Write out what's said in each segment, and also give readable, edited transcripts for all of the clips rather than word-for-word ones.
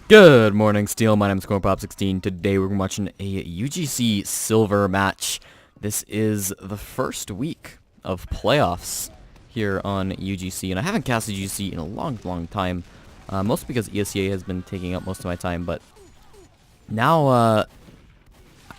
Good morning, Steel. My name is CornPop16. Today we're watching a UGC Silver match. This is the first week of playoffs here on UGC, and I haven't casted UGC in a long time, mostly because ESEA has been taking up most of my time, but now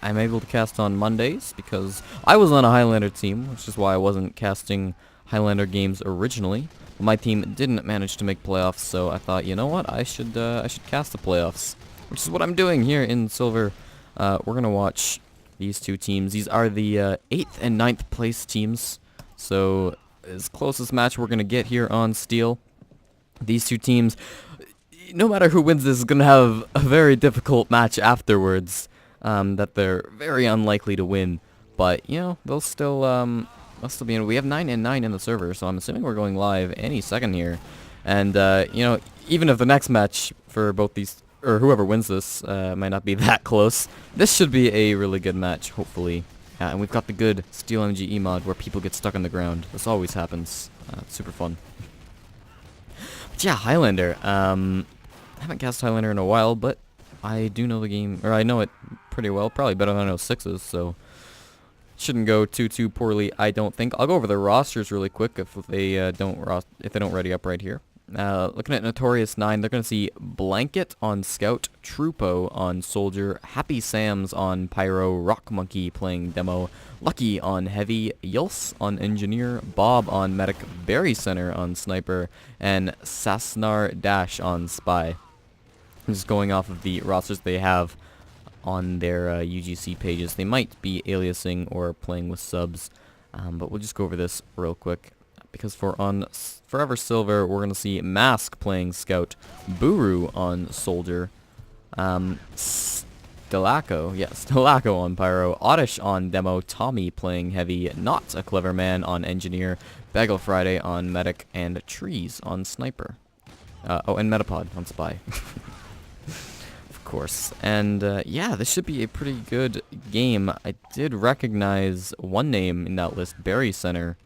I'm able to cast on Mondays because I was on a Highlander team, which is why I wasn't casting Highlander games originally. My team didn't manage to make playoffs, so I thought, you know what, I should cast the playoffs, which is what I'm doing here in Silver. We're gonna watch these two teams. These are the 8th and 9th place teams, so as closest match we're gonna get here on Steel. These two teams, no matter who wins this, is gonna have a very difficult match afterwards. That they're very unlikely to win, but you know they'll still be in. We have 9 and 9 in the server, so I'm assuming we're going live any second here. And you know, even if the next match for both these, or whoever wins this, might not be that close, this should be a really good match, hopefully. And we've got the good Steel MGE mod where people get stuck on the ground. This always happens. It's super fun. But yeah, Highlander. I haven't cast Highlander in a while, but I do know the game, or I know it pretty well. Probably better than I know 6's, so shouldn't go too poorly, I don't think. I'll go over the rosters really quick if they don't ready up right here. Looking at Notorious Nine, they're gonna see Blanket on Scout, Trupo on Soldier, Happy Sam's on Pyro, Rock Monkey playing Demo, Lucky on Heavy, Yulse on Engineer, Bob on Medic, Berry Center on Sniper, and Sasnar Dash on Spy. Just going off of the rosters they have on their UGC pages. They might be aliasing or playing with subs, but we'll just go over this real quick. Because on Forever Silver, we're going to see Mask playing Scout, Buru on Soldier, Stelako on Pyro, Oddish on Demo, Tommy playing Heavy, Not a Clever Man on Engineer, Bagel Friday on Medic, and Trees on Sniper. Oh, and Metapod on Spy. Course. And yeah, this should be a pretty good game. I did recognize one name in that list, Berry Center.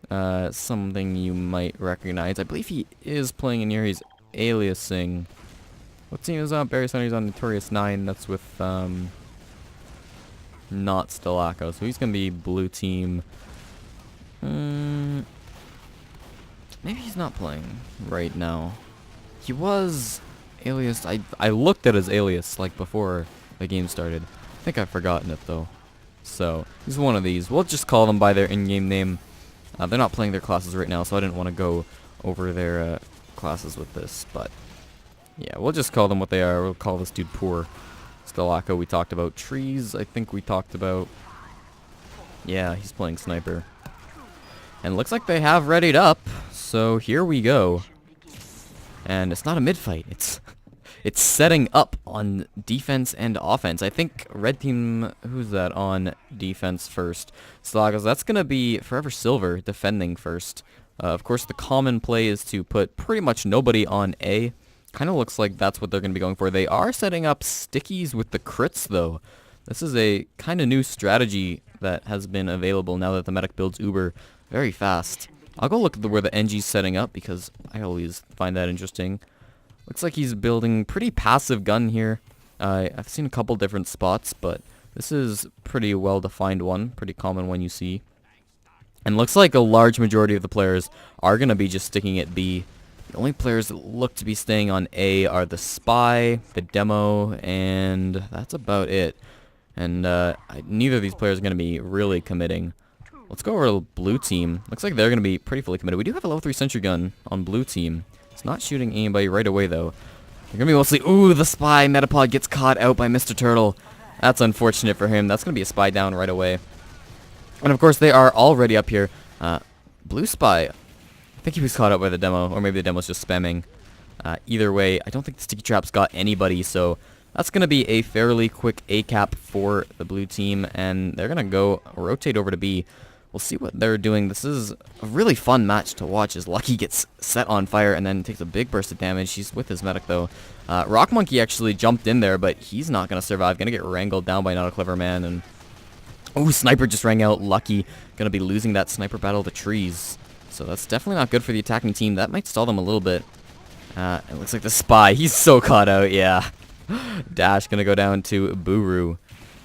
Something you might recognize. I believe he is playing in here. He's aliasing. What team is on? Berry Center. He's on Notorious Nine. That's with not Stelako. So he's gonna be blue team. Maybe he's not playing right now. He was alias. I looked at his alias like before the game started. I think I've forgotten it though. So he's one of these. We'll just call them by their in-game name. They're not playing their classes right now, so I didn't want to go over their classes with this. But yeah, we'll just call them what they are. We'll call this dude Poor. Stelako we talked about. Trees I think we talked about. Yeah, he's playing Sniper. And looks like they have readied up. So here we go. And it's not a mid-fight. It's setting up on defense and offense. I think red team, who's that on defense first? Slagos, that's going to be Forever Silver defending first. Of course, the common play is to put pretty much nobody on A. Kind of looks like that's what they're going to be going for. They are setting up stickies with the crits, though. This is a kind of new strategy that has been available now that the medic builds Uber very fast. I'll go look at where the NG's setting up because I always find that interesting. Looks like he's building pretty passive gun here. I've seen a couple different spots, but this is pretty well-defined one, pretty common one you see. And looks like a large majority of the players are going to be just sticking at B. The only players that look to be staying on A are the Spy, the Demo, and that's about it. And neither of these players are going to be really committing. Let's go over to blue team. Looks like they're going to be pretty fully committed. We do have a level 3 sentry gun on blue team. It's not shooting anybody right away, though. They're going to be mostly... Ooh, the Spy Metapod gets caught out by Mr. Turtle. That's unfortunate for him. That's going to be a Spy down right away. And, of course, they are already up here. Blue Spy. I think he was caught out by the Demo, or maybe the Demo's just spamming. Either way, I don't think the Sticky Trap's got anybody, so... That's going to be a fairly quick A-cap for the blue team, and they're going to go rotate over to B. We'll see what they're doing. This is a really fun match to watch as Lucky gets set on fire and then takes a big burst of damage. He's with his medic, though. Rock Monkey actually jumped in there, but he's not going to survive. Going to get wrangled down by Not a Clever Man. And oh, Sniper just rang out. Lucky going to be losing that Sniper battle to Trees. So that's definitely not good for the attacking team. That might stall them a little bit. It looks like the spy. He's so caught out, yeah. Dash gonna go down to Buru.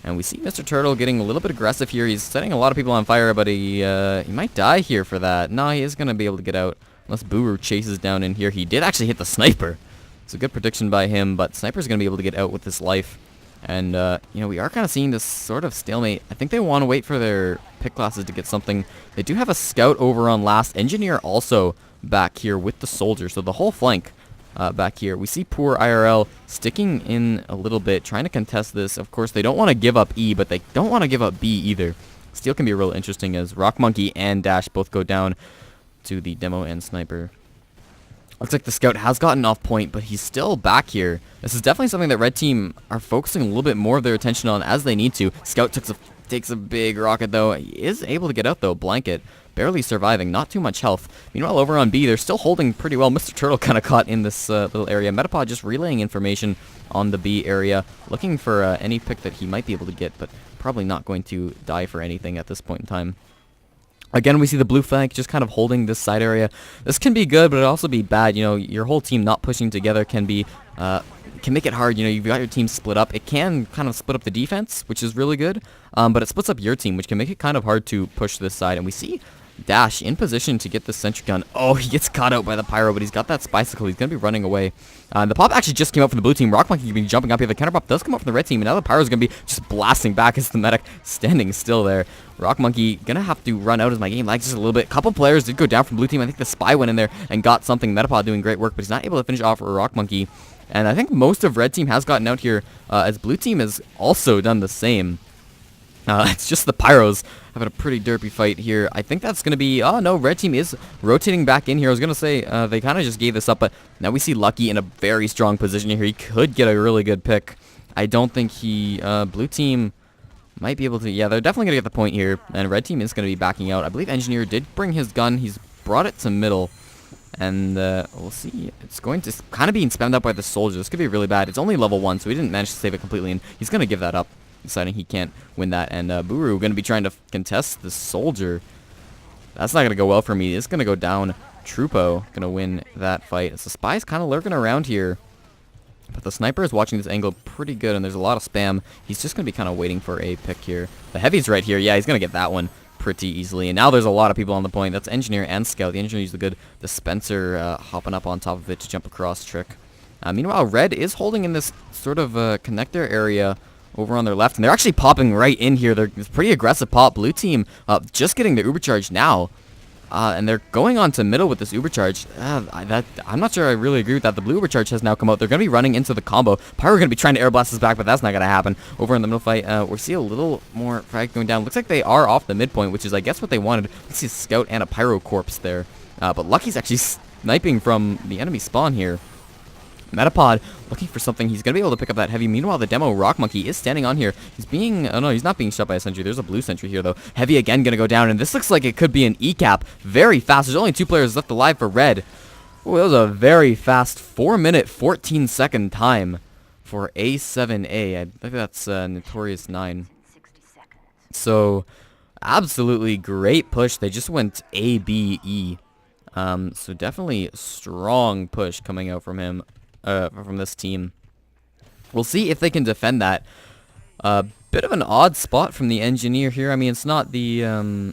And we see Mr. Turtle getting a little bit aggressive here. He's setting a lot of people on fire, but he might die here for that. No, he is gonna be able to get out. Unless Buru chases down in here. He did actually hit the sniper. It's a good prediction by him, but Sniper's gonna be able to get out with his life. And, you know, we are kind of seeing this sort of stalemate. I think they want to wait for their pick classes to get something. They do have a scout over on last. Engineer also back here with the soldier. So the whole flank back here. We see poor IRL sticking in a little bit, trying to contest this. Of course, they don't want to give up E, but they don't want to give up B either. Steel can be real interesting as Rock Monkey and Dash both go down to the Demo and Sniper. Looks like the scout has gotten off point, but he's still back here. This is definitely something that Red Team are focusing a little bit more of their attention on as they need to. Scout takes a big rocket, though. He is able to get out, though. Blanket barely surviving. Not too much health. Meanwhile, over on B, they're still holding pretty well. Mr. Turtle kind of caught in this little area. Metapod just relaying information on the B area, looking for any pick that he might be able to get, but probably not going to die for anything at this point in time. Again, we see the blue flank just kind of holding this side area. This can be good, but it also be bad. You know, your whole team not pushing together can be can make it hard. You know, you've got your team split up. It can kind of split up the defense, which is really good, but it splits up your team, which can make it kind of hard to push this side. And we see Dash in position to get the sentry gun. Oh, he gets caught out by the pyro, but he's got that bicycle. He's going to be running away. The pop actually just came out from the blue team. Rock Monkey can be jumping up here. The counter pop does come out from the red team, and now the pyro's going to be just blasting back as the medic standing still there. Rock Monkey going to have to run out as my game lags just a little bit. Couple players did go down from blue team. I think the spy went in there and got something. Metapod doing great work, but he's not able to finish off Rock Monkey. And I think most of red team has gotten out here, as blue team has also done the same. It's just the pyros having a pretty derpy fight here. I think that's going to be... Oh, no, red team is rotating back in here. I was going to say they kind of just gave this up, but now we see Lucky in a very strong position here. He could get a really good pick. I don't think he... blue team might be able to... Yeah, they're definitely going to get the point here, and red team is going to be backing out. I believe Engineer did bring his gun. He's brought it to middle, and we'll see. It's going to kind of being spammed up by the soldier. This could be really bad. It's only level 1, so he didn't manage to save it completely, and he's going to give that up, deciding he can't win that. And Buru going to be trying to contest the soldier. That's not going to go well for me. It's going to go down. Trupo going to win that fight. As the spy's kind of lurking around here, but the sniper is watching this angle pretty good, and there's a lot of spam. He's just going to be kind of waiting for a pick here. The heavy's right here. Yeah, he's going to get that one pretty easily. And now there's a lot of people on the point. That's Engineer and Scout. The Engineer used a good dispenser hopping up on top of it to jump across trick. Meanwhile, red is holding in this sort of connector area over on their left, and they're actually popping right in here. It's pretty aggressive pop. Blue team just getting the uber charge now, and they're going on to middle with this uber charge. I'm not sure I really agree with that. The blue uber charge has now come out. They're going to be running into the combo. Pyro going to be trying to air blast us back, but that's not going to happen. Over in the middle fight, we see a little more frag going down. Looks like they are off the midpoint, which is, I guess, what they wanted. Let's see a scout and a pyro corpse there, but Lucky's actually sniping from the enemy spawn here. Metapod looking for something. He's going to be able to pick up that heavy. Meanwhile, the demo Rock Monkey is standing on here. He's being... Oh, no, he's not being shot by a sentry. There's a blue sentry here, though. Heavy again going to go down, and this looks like it could be an E-cap. Very fast. There's only 2 players left alive for red. Oh, that was a very fast 4-minute, 14-second time for A7A. I think that's Notorious 9. So, absolutely great push. They just went A, B, E. So definitely strong push coming out from him. From this team. We'll see if they can defend that. Bit of an odd spot from the Engineer here. I mean, it's not the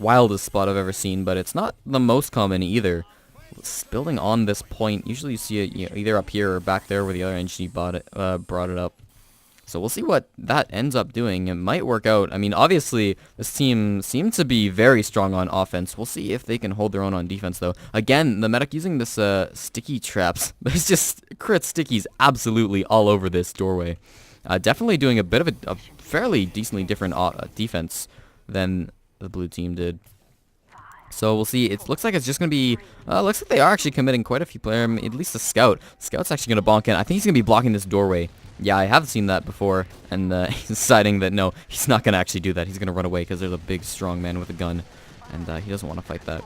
wildest spot I've ever seen, but it's not the most common either. It's building on this point. Usually you see it either up here or back there where the other Engineer brought it up. So we'll see what that ends up doing. It might work out. I mean, obviously, this team seems to be very strong on offense. We'll see if they can hold their own on defense, though. Again, the medic using this sticky traps. There's just crit stickies absolutely all over this doorway. Definitely doing a bit of a fairly decently different defense than the blue team did. So we'll see. It looks like it's just going to be... looks like they are actually committing quite a few players. I mean, at least the scout. Scout's actually going to bonk in. I think he's going to be blocking this doorway. Yeah, I have seen that before, and he's deciding that no, he's not going to actually do that. He's going to run away because there's a big, strong man with a gun, and he doesn't want to fight that.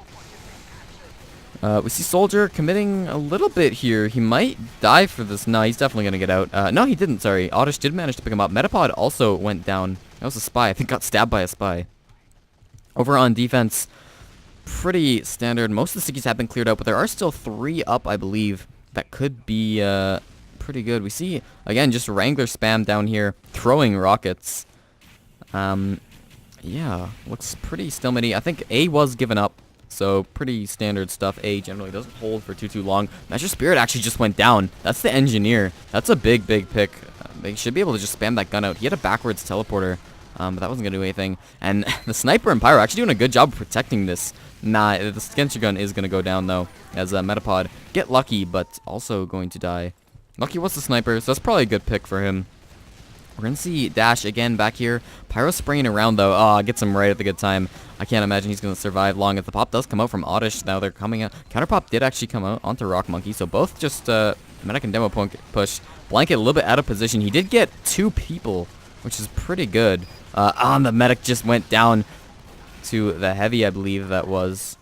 We see Soldier committing a little bit here. He might die for this. No, he's definitely going to get out. No, he didn't, sorry. Oddish did manage to pick him up. Metapod also went down. That was a spy. I think got stabbed by a spy. Over on defense, pretty standard. Most of the stickies have been cleared out, but there are still 3 up, I believe, that could be pretty good. We see, again, just Wrangler spam down here, throwing rockets. Yeah, looks pretty stalematy. I think A was given up, so pretty standard stuff. A generally doesn't hold for too long. Measure Spirit actually just went down. That's the Engineer. That's a big pick. They should be able to just spam that gun out. He had a backwards teleporter, but that wasn't going to do anything. And the Sniper and Pyro actually doing a good job of protecting this. Nah, the Skencher gun is going to go down, though, as Metapod get Lucky, but also going to die. Lucky was the Sniper, so that's probably a good pick for him. We're going to see Dash again back here. Pyro spraying around, though. Oh, gets him right at the good time. I can't imagine he's going to survive long. If the pop does come out from Oddish, now they're coming out. Counterpop did actually come out onto Rock Monkey, so both just Medic and Demo push. Blanket a little bit out of position. He did get 2 people, which is pretty good. The Medic just went down to the Heavy, I believe that was.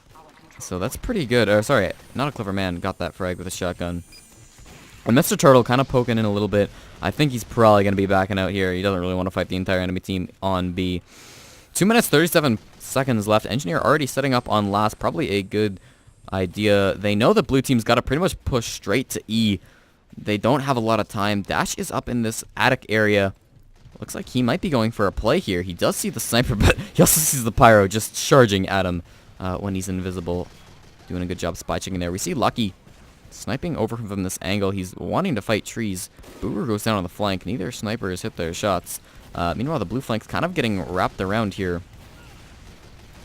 So that's pretty good. Sorry, not a clever man. Got that frag with a shotgun. And Mr. Turtle kind of poking in a little bit. I think he's probably going to be backing out here. He doesn't really want to fight the entire enemy team on B. 2 minutes, 37 seconds left. Engineer already setting up on last. Probably a good idea. They know the blue team's got to pretty much push straight to E. They don't have a lot of time. Dash is up in this attic area. Looks like he might be going for a play here. He does see the Sniper, but he also sees the Pyro just charging at him when he's invisible. Doing a good job spy checking there. We see Lucky sniping over from this angle. He's wanting to fight trees. Booger goes down on the flank. Neither sniper has hit their shots. Meanwhile, the blue flank's kind of getting wrapped around here.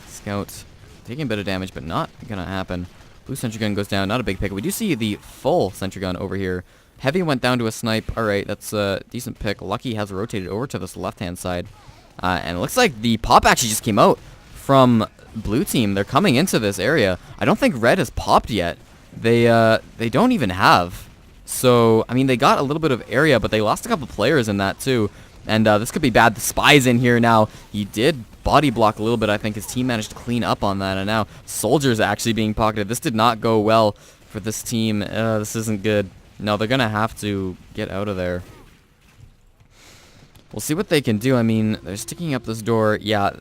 Scout taking a bit of damage, but not gonna happen. Blue sentry gun goes down. Not a big pick. We do see the full sentry gun over here. Heavy went down to a snipe. Alright, that's a decent pick. Lucky has rotated over to this left-hand side. And it looks like the pop actually just came out from blue team. They're coming into this area. I don't think red has popped yet. They don't even have. So, I mean, they got a little bit of area, but they lost a couple players in that too. And this could be bad. The Spy's in here now. He did body block a little bit. I think his team managed to clean up on that. And now Soldier's actually being pocketed. This did not go well for this team. This isn't good. No, they're going to have to get out of there. We'll see what they can do. I mean, they're sticking up this door. Yeah.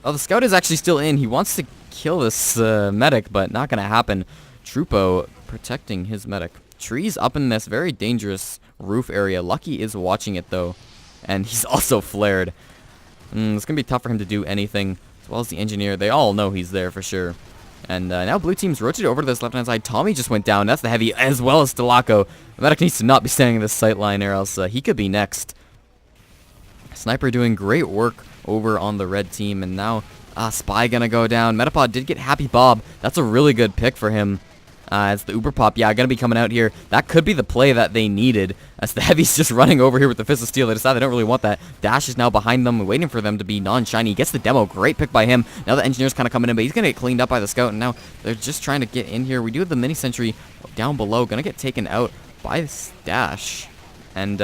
Oh, the Scout is actually still in. He wants to kill this medic, but not going to happen. Trupo protecting his medic. Trees up in this very dangerous roof area. Lucky is watching it, though. And he's also flared. It's going to be tough for him to do anything. As well as the engineer. They all know he's there for sure. And now blue team's rotated over to this left-hand side. Tommy just went down. That's the heavy, as well as Stalaco. The medic needs to not be standing in this sight line, or else he could be next. Sniper doing great work over on the red team. And now Spy going to go down. Metapod did get Happy Bob. That's a really good pick for him. As the Uber Pop, yeah, going to be coming out here. That could be the play that they needed. As the Heavy's just running over here with the Fist of Steel. They decide they don't really want that. Dash is now behind them, waiting for them to be non-shiny. He gets the demo. Great pick by him. Now the Engineer's kind of coming in, but he's going to get cleaned up by the Scout. And now they're just trying to get in here. We do have the Mini Sentry down below. Going to get taken out by this Dash. And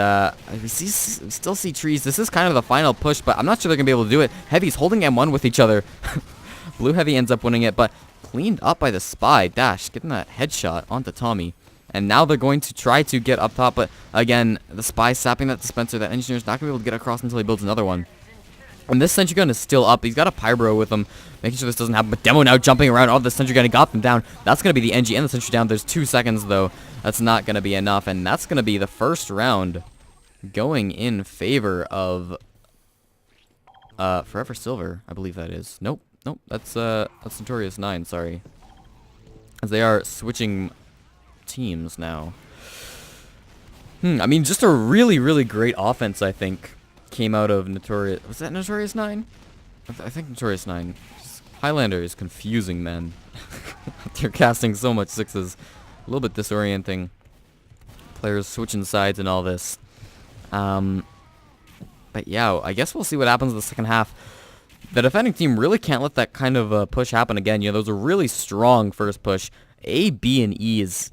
we still see trees. This is kind of the final push, but I'm not sure they're going to be able to do it. Heavy's holding M1 with each other. Blue Heavy ends up winning it, but cleaned up by the Spy. Dash getting that headshot onto Tommy. And now they're going to try to get up top, but again, the Spy sapping that dispenser. That Engineer's not going to be able to get across until he builds another one. And this sentry gun is still up. He's got a Pyro with him, making sure this doesn't happen. But Demo now jumping around. Oh, the sentry gun, he got them down. That's going to be the NG and the sentry down. There's 2 seconds, though. That's not going to be enough. And that's going to be the first round going in favor of Forever Silver, I believe that is. Nope, that's Notorious Nine, sorry. As they are switching teams now. I mean, just a really, really great offense, I think, came out of Notorious... Was that Notorious Nine? I think Notorious Nine. Highlander is confusing, man. They're casting so much sixes. A little bit disorienting. Players switching sides and all this. But yeah, I guess we'll see what happens in the second half. The defending team really can't let that kind of push happen again. You know, those are really strong first push. A, B, and E is...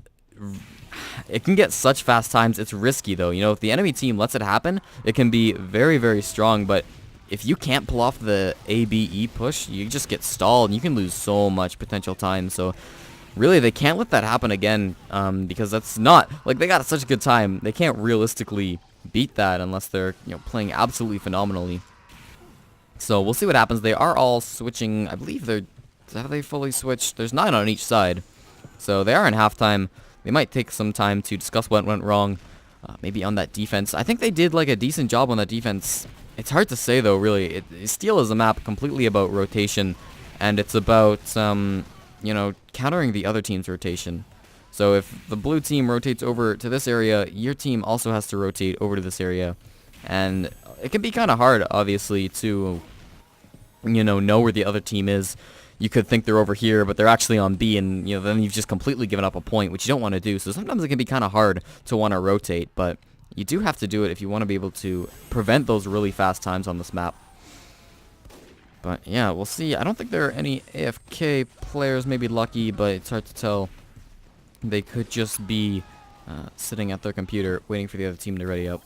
It can get such fast times. It's risky, though. You know, if the enemy team lets it happen, it can be very, very strong. But if you can't pull off the A, B, E push, you just get stalled, and you can lose so much potential time. So, really, they can't let that happen again, because that's not... Like, they got such a good time. They can't realistically beat that unless they're, you know, playing absolutely phenomenally. So, we'll see what happens. They are all switching... I believe they're Have they fully switched? There's 9 on each side. So they are in halftime. They might take some time to discuss what went wrong. Maybe on that defense. I think they did like a decent job on that defense. It's hard to say though, really. Steel is a map completely about rotation. And it's about, you know, countering the other team's rotation. So if the blue team rotates over to this area, your team also has to rotate over to this area. And it can be kind of hard, obviously, to, you know where the other team is. You could think they're over here, but they're actually on B, and you know then you've just completely given up a point, which you don't want to do. So sometimes it can be kind of hard to want to rotate, but you do have to do it if you want to be able to prevent those really fast times on this map. But yeah, we'll see. I don't think there are any AFK players, maybe Lucky, but it's hard to tell. They could just be sitting at their computer waiting for the other team to ready up.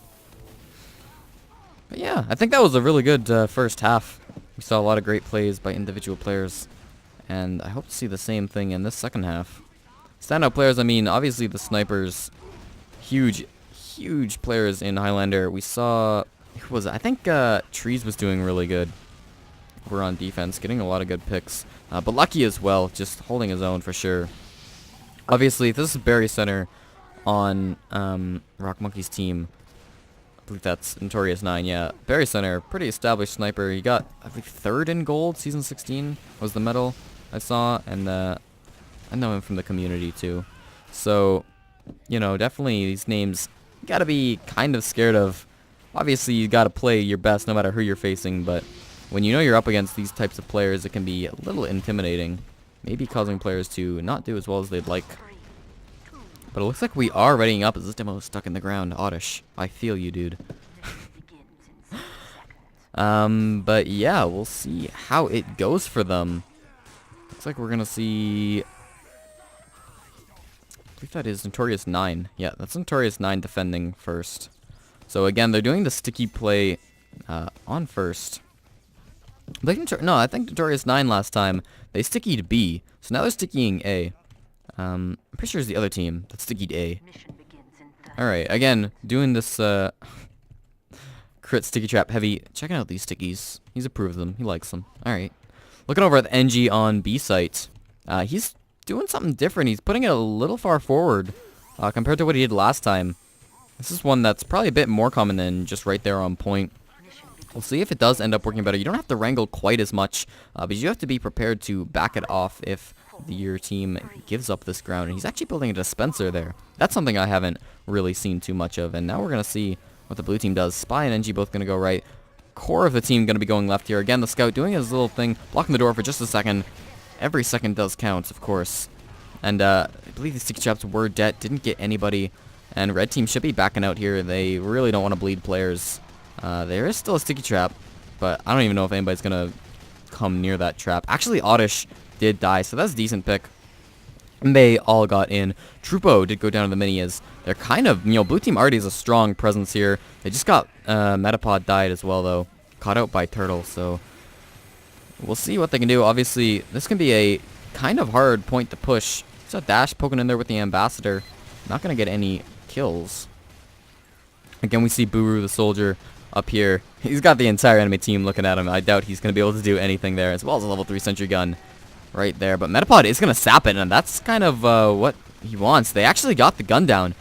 But yeah, I think that was a really good first half. We saw a lot of great plays by individual players, and I hope to see the same thing in this second half. Standout players, I mean, obviously the snipers, huge players in Highlander. We saw, who was it? I think Trees was doing really good. We're on defense, getting a lot of good picks. But Lucky as well, just holding his own for sure. Obviously, this is Barry Center on Rock Monkey's team. I believe that's Notorious 9, yeah. Barry Center, pretty established sniper. He got, I think, 3rd in gold. Season 16 was the medal I saw. And I know him from the community, too. So, you know, definitely these names you got to be kind of scared of. Obviously, you got to play your best no matter who you're facing. But when you know you're up against these types of players, it can be a little intimidating. Maybe causing players to not do as well as they'd like. But it looks like we are readying up as this demo is stuck in the ground. Oddish, I feel you, dude. But yeah, we'll see how it goes for them. Looks like we're gonna see... I believe that is Notorious 9. Yeah, that's Notorious 9 defending first. So again, they're doing the sticky play on first. No, I think Notorious 9 last time, they stickied B. So now they're stickying A. I'm pretty sure it's the other team that stickied A. Alright, again, doing this crit sticky trap heavy. Checking out these stickies. He's approved of them. He likes them. Alright. Looking over at the NG on B site. He's doing something different. He's putting it a little far forward compared to what he did last time. This is one that's probably a bit more common than just right there on point. We'll see if it does end up working better. You don't have to wrangle quite as much, but you have to be prepared to back it off if your team gives up this ground. And he's actually building a dispenser there. That's something I haven't really seen too much of. And now we're going to see what the blue team does. Spy and NG both going to go right. Core of the team going to be going left here. Again, the scout doing his little thing, blocking the door for just a second. Every second does count, of course. And I believe the sticky traps were dead. Didn't get anybody. And red team should be backing out here. They really don't want to bleed players. There is still a sticky trap, but I don't even know if anybody's going to come near that trap. Actually, Oddish did die, so that's a decent pick. And they all got in. Trupo did go down to the mini as they're kind of, blue team already has a strong presence here. They just got, Metapod died as well, though. Caught out by Turtle, so we'll see what they can do. Obviously, this can be a kind of hard point to push. So Dash poking in there with the Ambassador. Not going to get any kills. Again, we see Buru the soldier up here. He's got the entire enemy team looking at him. I doubt he's going to be able to do anything there, as well as a level 3 sentry gun right there. But Metapod is going to sap it, and that's kind of what he wants. They actually got the gun down.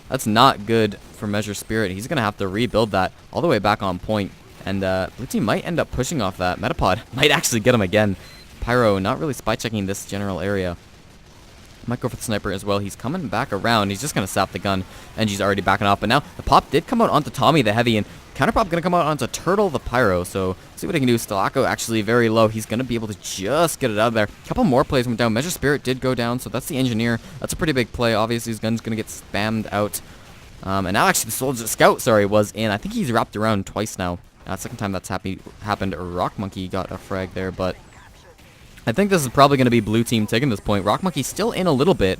That's not good for Measure Spirit. He's going to have to rebuild that all the way back on point. And blue team might end up pushing off that. Metapod might actually get him again. Pyro not really spy checking this general area. Might go for the sniper as well. He's coming back around. He's just going to sap the gun. And he's already backing off. But now the pop did come out onto Tommy the heavy. And counterpop going to come out onto Turtle the pyro. So see what he can do. Stalako actually very low. He's going to be able to just get it out of there. A couple more plays went down. Measure Spirit did go down. So that's the engineer. That's a pretty big play. Obviously his gun's going to get spammed out. And now actually the soldier scout, was in. I think he's wrapped around twice now. Second time that's happened. Rock Monkey got a frag there. But I think this is probably going to be blue team taking this point. Rock Monkey still in a little bit,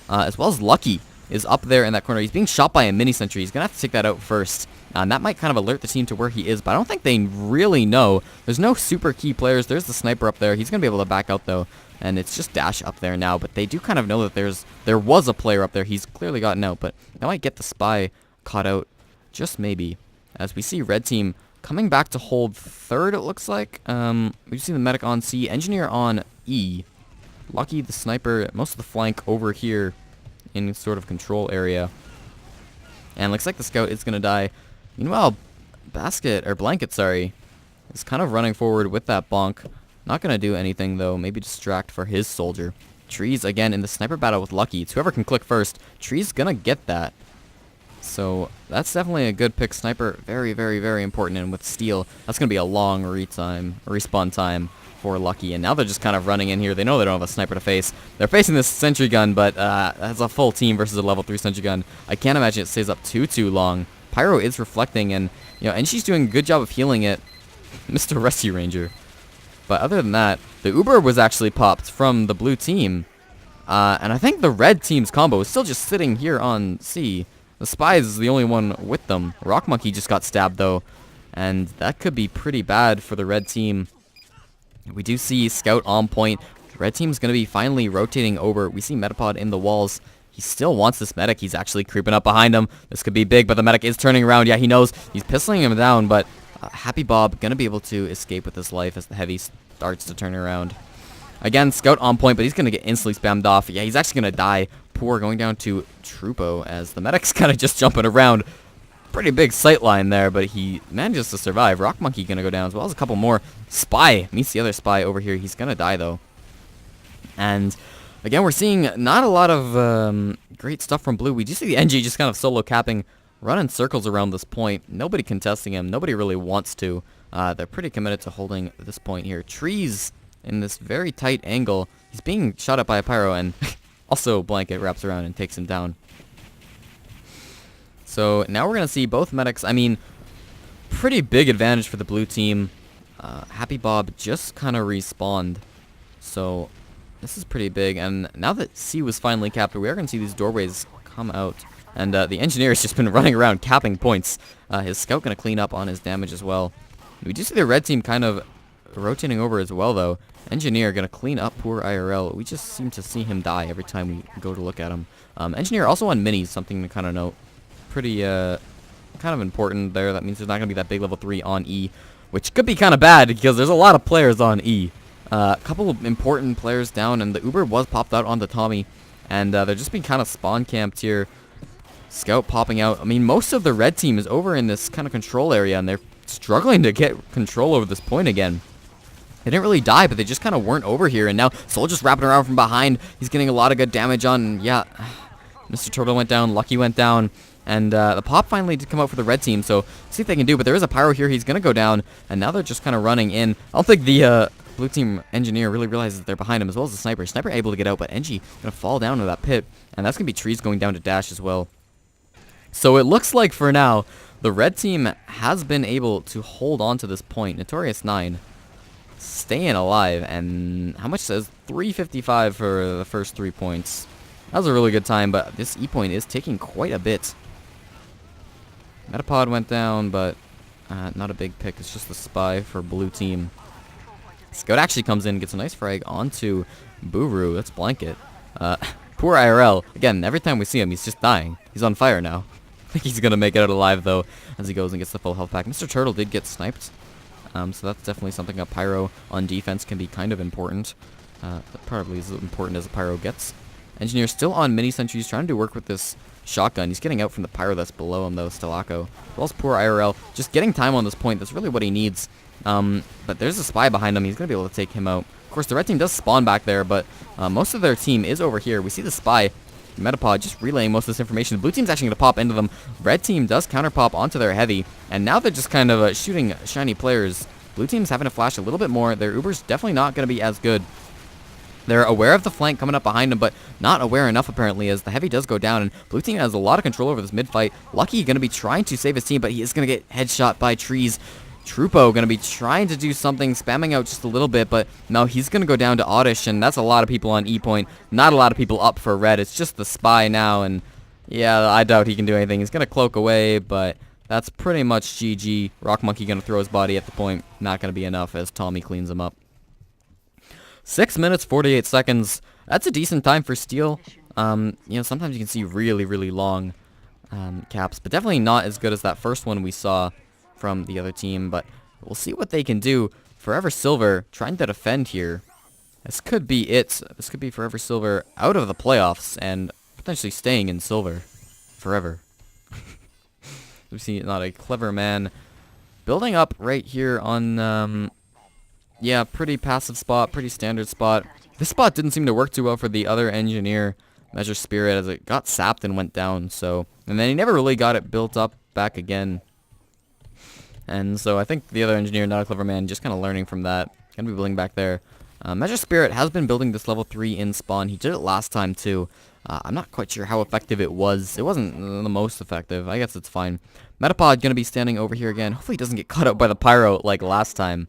as well as Lucky is up there in that corner. He's being shot by a mini sentry. He's going to have to take that out first. And that might kind of alert the team to where he is, but I don't think they really know. There's no super key players. There's the sniper up there. He's going to be able to back out, though, and it's just Dash up there now. But they do kind of know that there was a player up there. He's clearly gotten out, but they might get the spy caught out, just maybe, as we see red team coming back to hold third, it looks like. We've seen the medic on C, engineer on E. Lucky the sniper, most of the flank over here in sort of control area. And looks like the scout is going to die. Meanwhile, Blanket, sorry, is kind of running forward with that bonk. Not going to do anything, though. Maybe distract for his soldier. Trees, again, in the sniper battle with Lucky. It's whoever can click first. Trees going to get that. So that's definitely a good pick. Sniper, very, very, very important. And with Steel, that's going to be a long respawn time for Lucky. And now they're just kind of running in here. They know they don't have a sniper to face. They're facing this sentry gun, but that's a full team versus a level 3 sentry gun. I can't imagine it stays up too long. Pyro is reflecting, and and she's doing a good job of healing it. Mr. Rescue Ranger. But other than that, the Uber was actually popped from the blue team. And I think the red team's combo is still just sitting here on C. The Spies is the only one with them. Rock Monkey just got stabbed, though. And that could be pretty bad for the red team. We do see Scout on point. The red team's going to be finally rotating over. We see Metapod in the walls. He still wants this medic. He's actually creeping up behind him. This could be big, but the medic is turning around. Yeah, he knows. He's pistoling him down, but Happy Bob going to be able to escape with his life as the heavy starts to turn around. Again, Scout on point, but he's going to get instantly spammed off. Yeah, he's actually going to die. Poor going down to Trupo as the medic's kind of just jumping around. Pretty big sight line there, but he manages to survive. Rock Monkey going to go down as well as a couple more. Spy meets the other Spy over here. He's going to die, though. And again, we're seeing not a lot of great stuff from blue. We do see the NG just kind of solo capping, running circles around this point. Nobody contesting him. Nobody really wants to. They're pretty committed to holding this point here. Trees in this very tight angle. He's being shot at by a pyro, and also Blanket wraps around and takes him down. So now we're going to see both medics. I mean, pretty big advantage for the blue team. Happy Bob just kind of respawned. So this is pretty big. And now that C was finally capped, we are going to see these doorways come out. And the engineer has just been running around capping points. His scout going to clean up on his damage as well. We do see the red team kind of rotating over as well, though. Engineer going to clean up poor IRL. We just seem to see him die every time we go to look at him. Engineer also on minis, something to kind of note. Pretty kind of important there. That means there's not going to be that big level 3 on E, which could be kind of bad because there's a lot of players on E. A couple of important players down, and the Uber was popped out onto Tommy, and they're just being kind of spawn camped here. Scout popping out. I mean, most of the red team is over in this kind of control area, and they're struggling to get control over this point again. They didn't really die, but they just kind of weren't over here, and now Soldier's wrapping around from behind. He's getting a lot of good damage on, yeah. Mr. Turtle went down, Lucky went down, and the pop finally did come out for the red team, so see if they can do, but there is a pyro here. He's going to go down, and now they're just kind of running in. I don't think the blue team engineer really realizes that they're behind him, as well as the sniper. Sniper able to get out, but NG going to fall down to that pit, and that's going to be Trees going down to Dash as well. So it looks like for now, the red team has been able to hold on to this point. Notorious 9 staying alive, and how much says 355 for the first 3 points. That was a really good time, but this E point is taking quite a bit. Metapod went down, but not a big pick. It's just the Spy for blue team. Scout actually comes in, gets a nice frag onto Buru. That's Blanket. Poor IRL. Again, every time we see him, he's just dying. He's on fire now. I think he's going to make it out alive, though, as he goes and gets the full health pack. Mr. Turtle did get sniped. So that's definitely something a pyro on defense can be kind of important. Probably as important as a pyro gets. Engineer still on mini sentries, trying to work with this shotgun. He's getting out from the pyro that's below him, though, Stelako. As well as poor IRL. Just getting time on this point. That's really what he needs. But there's a Spy behind him. He's going to be able to take him out. Of course, the red team does spawn back there, but most of their team is over here. We see the Spy, Metapod, just relaying most of this information. The blue team's actually going to pop into them. Red team does counter pop onto their heavy, and now they're just kind of shooting shiny players. Blue team's having to flash a little bit more. Their Uber's definitely not going to be as good. They're aware of the flank coming up behind them, but not aware enough, apparently, as the heavy does go down, and blue team has a lot of control over this mid-fight. Lucky going to be trying to save his team, but he is going to get headshot by Trees. Trupo going to be trying to do something, spamming out just a little bit, but no, he's going to go down to Oddish, and that's a lot of people on E point. Not a lot of people up for red. It's just the Spy now, and yeah, I doubt he can do anything. He's going to cloak away, but that's pretty much GG. Rock Monkey going to throw his body at the point. Not going to be enough as Tommy cleans him up. 6 minutes, 48 seconds. That's a decent time for Steel. Sometimes you can see really, really long caps, but definitely not as good as that first one we saw from the other team, but we'll see what they can do. Forever Silver trying to defend here. This could be it. This could be Forever Silver out of the playoffs and potentially staying in silver forever. We see not a clever man building up right here on, yeah, pretty passive spot, pretty standard spot. This spot didn't seem to work too well for the other engineer, Measure Spirit, as it got sapped and went down. So, and then he never really got it built up back again. And so I think the other engineer, not a clever man, just kind of learning from that. Gonna be building back there. Measure Spirit has been building this level 3 in spawn. He did it last time too. I'm not quite sure how effective it was. It wasn't the most effective. I guess it's fine. Metapod gonna be standing over here again. Hopefully he doesn't get caught up by the pyro like last time.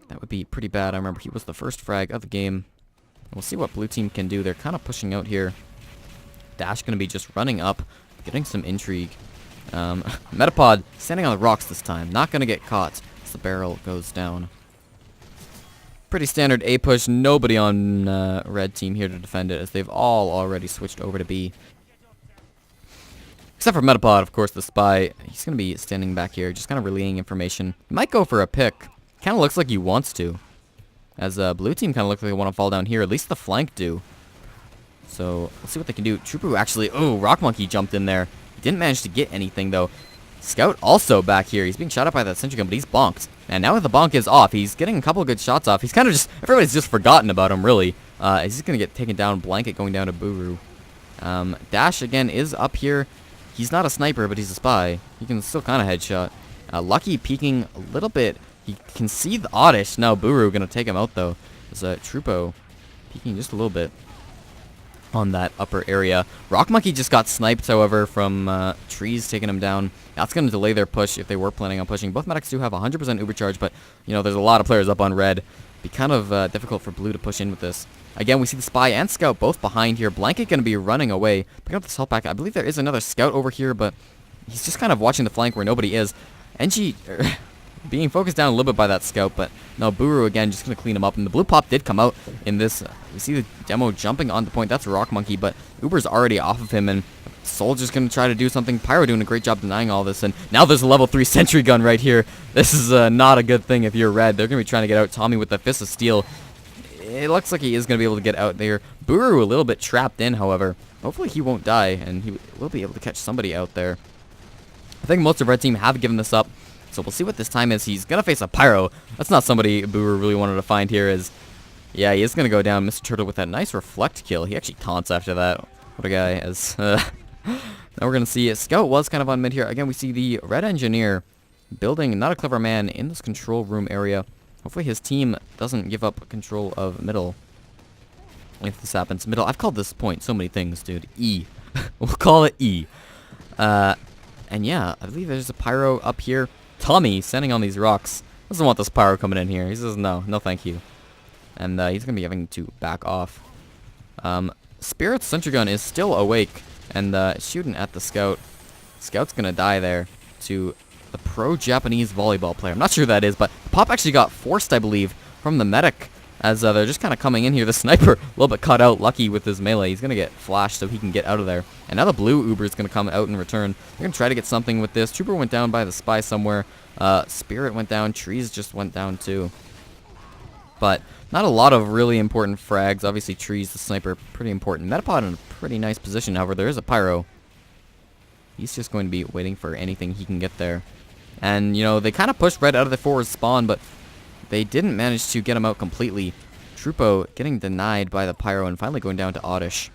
That would be pretty bad. I remember he was the first frag of the game. We'll see what blue team can do. They're kind of pushing out here. Dash gonna be just running up, getting some intrigue. Metapod standing on the rocks this time. Not gonna get caught as the barrel goes down. Pretty standard A push. Nobody on red team here to defend it, as they've all already switched over to B. Except for Metapod, of course, the spy. He's going to be standing back here, just kind of relaying information. He might go for a pick. Kind of looks like he wants to. As blue team kind of looks like they want to fall down here. At least the flank do. So, let's see what they can do. Trooper actually... Oh, Rock Monkey jumped in there. He didn't manage to get anything, though. Scout also back here. He's being shot at by that sentry gun, but he's bonked. And now that the bonk is off, he's getting a couple of good shots off. He's kind of just... Everybody's just forgotten about him, really. He's just going to get taken down. Blanket going down to Buru. Dash, again, is up here. He's not a sniper, but he's a spy. He can still kind of headshot. Lucky peeking a little bit. He can see the Oddish. Now Buru going to take him out, though. There's Trupo peeking just a little bit on that upper area. Rock Monkey just got sniped, however, from trees taking him down. That's going to delay their push if they were planning on pushing. Both medics do have 100% uber charge, but, you know, there's a lot of players up on red. Be kind of difficult for blue to push in with this. Again, we see the spy and scout both behind here. Blanket going to be running away. Pick up this health pack. I believe there is another scout over here, but he's just kind of watching the flank where nobody is. NG being focused down a little bit by that scout, but no, Buru again just going to clean him up. And the blue pop did come out in this. We see the demo jumping on the point. That's Rock Monkey, but Uber's already off of him, and Soldier's going to try to do something. Pyro doing a great job denying all this, and now there's a level 3 sentry gun right here. This is not a good thing if you're red. They're going to be trying to get out Tommy with the Fist of Steel. It looks like he is going to be able to get out there. Buru a little bit trapped in, however. Hopefully he won't die, and he will be able to catch somebody out there. I think most of red team have given this up, so we'll see what this time is. He's going to face a Pyro. That's not somebody Buru really wanted to find here. Yeah, he is going to go down. Mr. Turtle with that nice reflect kill. He actually taunts after that. What a guy. Now we're going to see Scout was kind of on mid here. Again, we see the red engineer building not a clever man in this control room area. Hopefully his team doesn't give up control of middle. If this happens. Middle. I've called this point so many things, dude. E. We'll call it E. And yeah, I believe there's a Pyro up here. Tommy standing on these rocks. Doesn't want this Pyro coming in here. He says no. No thank you. And he's going to be having to back off. Spirit's sentry gun is still awake and shooting at the scout. Scout's going to die there to the pro-Japanese volleyball player. I'm not sure who that is, but Pop actually got forced, I believe, from the medic as they're just kind of coming in here. The sniper a little bit caught out. Lucky with his melee. He's going to get flashed so he can get out of there. And now the blue Uber is going to come out in return. They're going to try to get something with this. Trooper went down by the spy somewhere. Spirit went down. Trees just went down too. But not a lot of really important frags. Obviously, Trees, the sniper, pretty important. Metapod in a pretty nice position. However, there is a Pyro. He's just going to be waiting for anything he can get there. And, you know, they kind of pushed red out of the forward spawn, but they didn't manage to get him out completely. Trupo getting denied by the Pyro and finally going down to Oddish.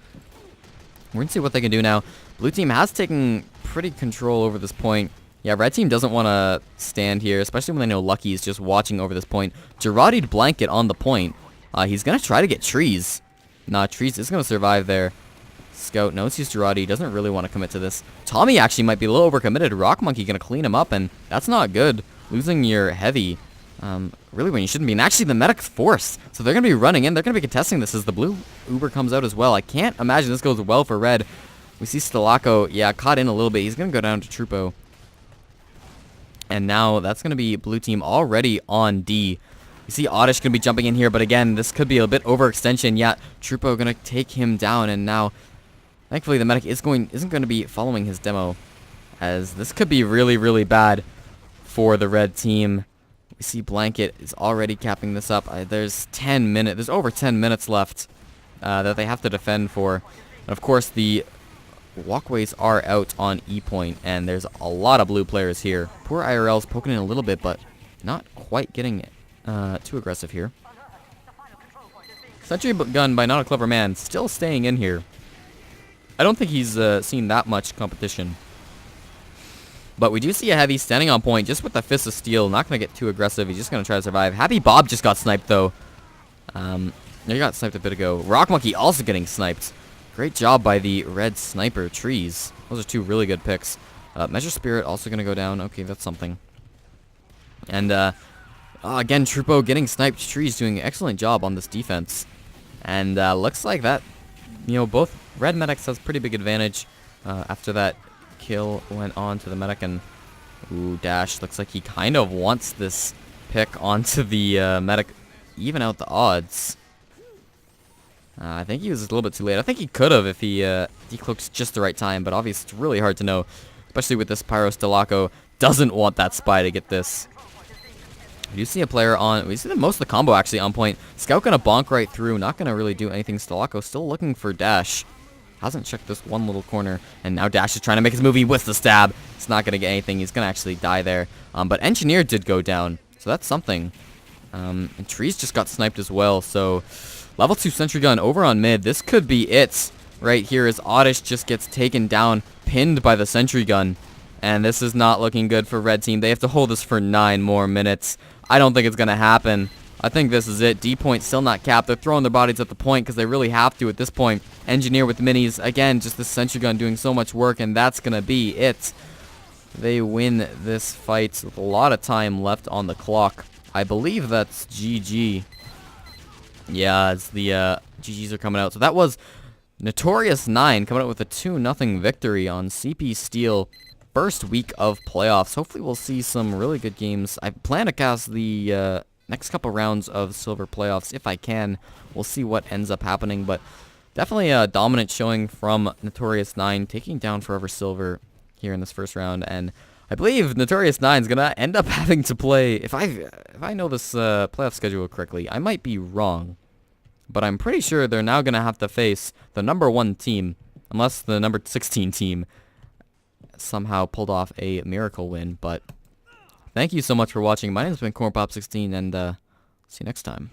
We're going to see what they can do now. Blue team has taken pretty control over this point. Yeah, red team doesn't want to stand here, especially when they know Lucky is just watching over this point. Girardi'd Blanket on the point. He's going to try to get Trees. Nah, Trees is going to survive there. Scout knows he's Girardi. Doesn't really want to commit to this. Tommy actually might be a little overcommitted. Rock Monkey going to clean him up, and that's not good. Losing your heavy. Really when you shouldn't be. And actually the medic's forced. So they're going to be running in. They're going to be contesting this as the blue Uber comes out as well. I can't imagine this goes well for red. We see Stalako, yeah, caught in a little bit. He's going to go down to Trupo. And now that's going to be blue team already on D. You see Oddish going to be jumping in here, but again, this could be a bit overextension. Yeah, Trupo going to take him down, and now, thankfully, the medic isn't going to be following his demo, as this could be really, really bad for the red team. We see Blanket is already capping this up. There's over 10 minutes left that they have to defend for. And of course, the walkways are out on E point, and there's a lot of blue players here. Poor IRL's poking in a little bit, but not quite getting too aggressive here. Sentry gun by Not a Clever Man, still staying in here. I don't think he's seen that much competition. But we do see a Heavy standing on point, just with the Fist of Steel. Not going to get too aggressive. He's just going to try to survive. Happy Bob just got sniped, though. He got sniped a bit ago. Rock Monkey also getting sniped. Great job by the red sniper trees. Those are two really good picks. Measure Spirit also going to go down. Okay, that's something. And again, Trupo getting sniped. Trees doing an excellent job on this defense. And looks like that, both red medics has pretty big advantage after that kill went on to the medic. And ooh, Dash looks like he kind of wants this pick onto the medic, even out the odds. I think he was a little bit too late. I think he could have if he decloaked just the right time, but obviously it's really hard to know, especially with this Pyro. Stellaco doesn't want that spy to get this. We do see a player on, we see most of the combo actually on point. Scout gonna bonk right through, not gonna really do anything. Stellaco still looking for Dash. Hasn't checked this one little corner, and now Dash is trying to make his move. He whiffs the stab. It's not gonna get anything. He's gonna actually die there. But Engineer did go down, so that's something. And Trees just got sniped as well, so level 2 sentry gun over on mid. This could be it right here as Oddish just gets taken down, pinned by the sentry gun. And this is not looking good for red team. They have to hold this for 9 more minutes. I don't think it's going to happen. I think this is it. D point still not capped. They're throwing their bodies at the point because they really have to at this point. Engineer with minis. Again, just the sentry gun doing so much work, and that's going to be it. They win this fight with a lot of time left on the clock. I believe that's GG. Yeah, as the GGs are coming out. So that was Notorious 9 coming out with a 2-0 victory on CP Steel. First week of playoffs. Hopefully we'll see some really good games. I plan to cast the next couple rounds of Silver playoffs if I can. We'll see what ends up happening, but definitely a dominant showing from Notorious 9, taking down Forever Silver here in this first round. And I believe Notorious 9 is gonna end up having to play, if I know this playoff schedule correctly. I might be wrong, but I'm pretty sure they're now gonna have to face the number 1 team, unless the number 16 team somehow pulled off a miracle win. But thank you so much for watching. My name has been CornPop16, and see you next time.